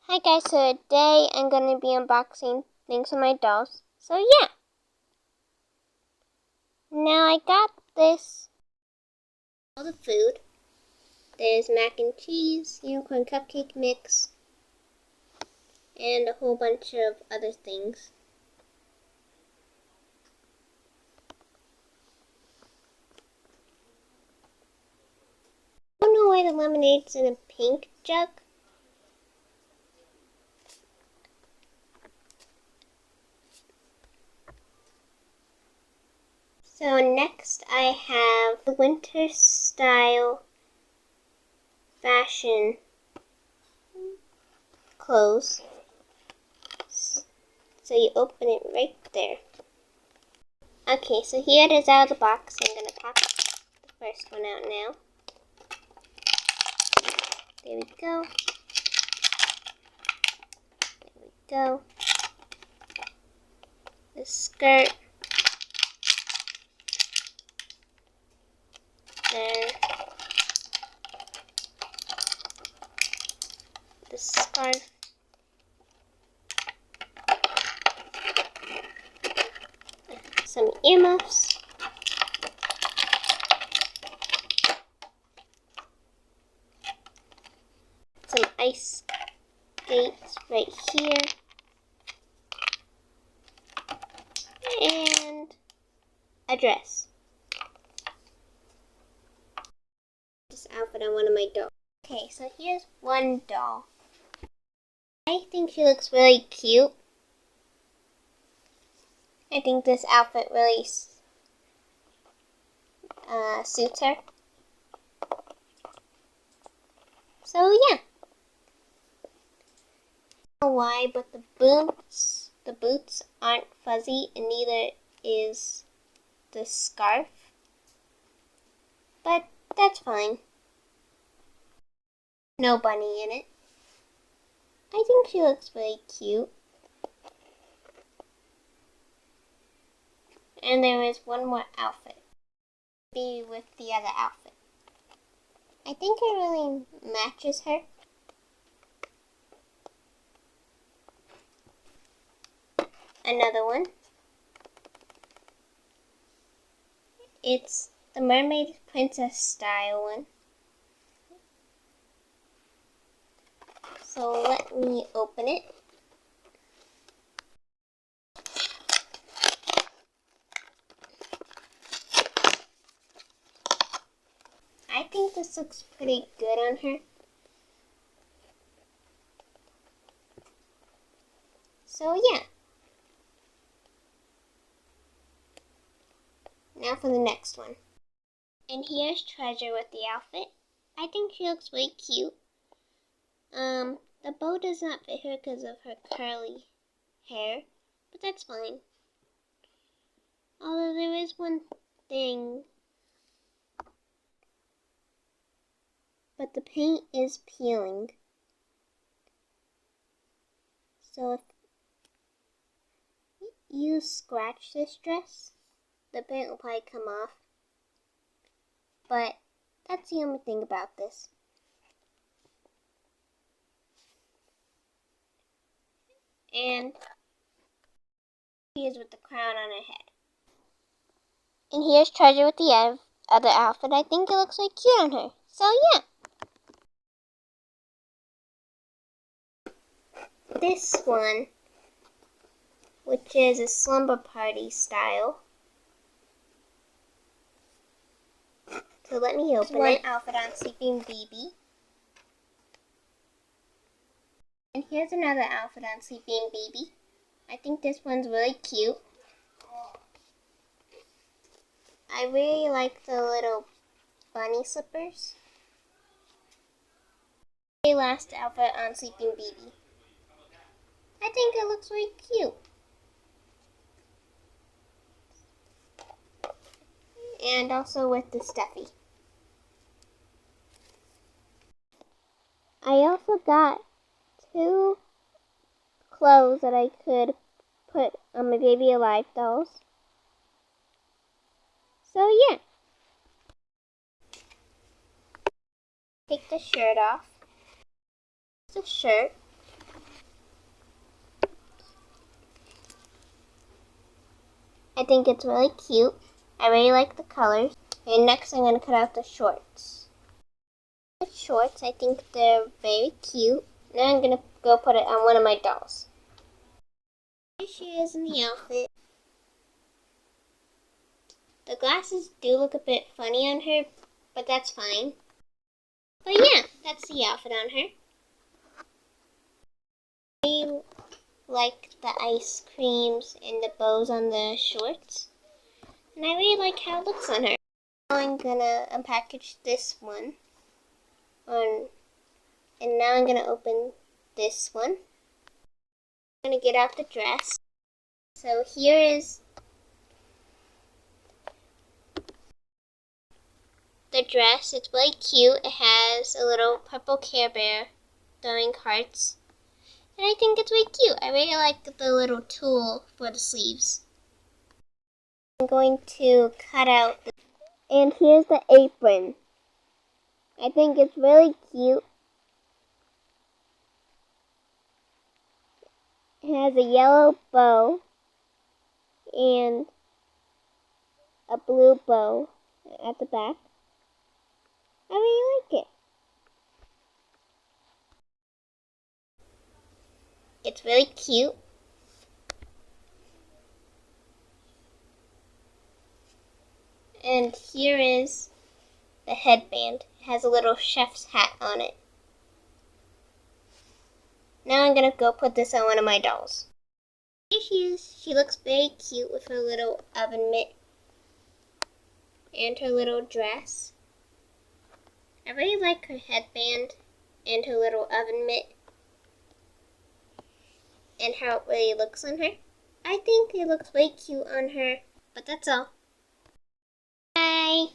Hi guys, so today I'm going to be unboxing things from my dolls. So yeah. Now I got this. All the food. There's mac and cheese, unicorn cupcake mix, and a whole bunch of other things. I don't know why the lemonade's in a pink jug. So next I have the winter style fashion clothes. So you open it right there. Okay, so here it is out of the box. I'm going to pop the first one out now. There we go. There we go. The skirt. There. The scarf. Some earmuffs. Some ice skates right here. And a dress. This outfit on one of my dolls. Okay, so here's one doll. I think she looks really cute. I think this outfit really suits her. So yeah. I don't know why, but the boots aren't fuzzy, and neither is the scarf. But that's fine. No bunny in it. I think she looks really cute. And there is one more outfit. Be with the other outfit. I think it really matches her. Another one. It's the Mermaid Princess style one. So let me open it. I think this looks pretty good on her. So yeah. Now for the next one. And here's Treasure with the outfit. I think she looks really cute. The bow does not fit her because of her curly hair, but that's fine. Although there is one thing. But the paint is peeling. So if you scratch this dress, the paint will probably come off. But that's the only thing about this. And she is with the crown on her head. And here's Treasure with the other outfit. I think it looks like cute on her. So yeah. This one, which is a slumber party style. So let me open one outfit on Sleeping Baby. And here's another outfit on Sleeping Baby. I think this one's really cute. I really like the little bunny slippers. The last outfit on Sleeping Baby. I think it looks really cute. And also with the stuffy. I also got 2 clothes that I could put on my Baby Alive dolls. So yeah. Take the shirt off. It's a shirt. I think it's really cute. I really like the colors. And next I'm going to cut out the shorts. The shorts, I think they're very cute. Now I'm going to go put it on one of my dolls. Here she is in the outfit. The glasses do look a bit funny on her, but that's fine. But yeah, that's the outfit on her. I like the ice creams and the bows on the shorts. And I really like how it looks on her. Now I'm gonna unpackage this one. And now I'm gonna open this one. I'm gonna get out the dress. So here is the dress. It's really cute. It has a little purple Care Bear throwing hearts. And I think it's really cute. I really like the little tool for the sleeves. I'm going to cut out and here's the apron. I think it's really cute. It has a yellow bow and a blue bow at the back. I really like it. It's really cute. And here is the headband. It has a little chef's hat on it. Now I'm going to go put this on one of my dolls. Here she is. She looks very cute with her little oven mitt and her little dress. I really like her headband and her little oven mitt and how it really looks on her. I think it looks way cute on her, but that's all. Bye!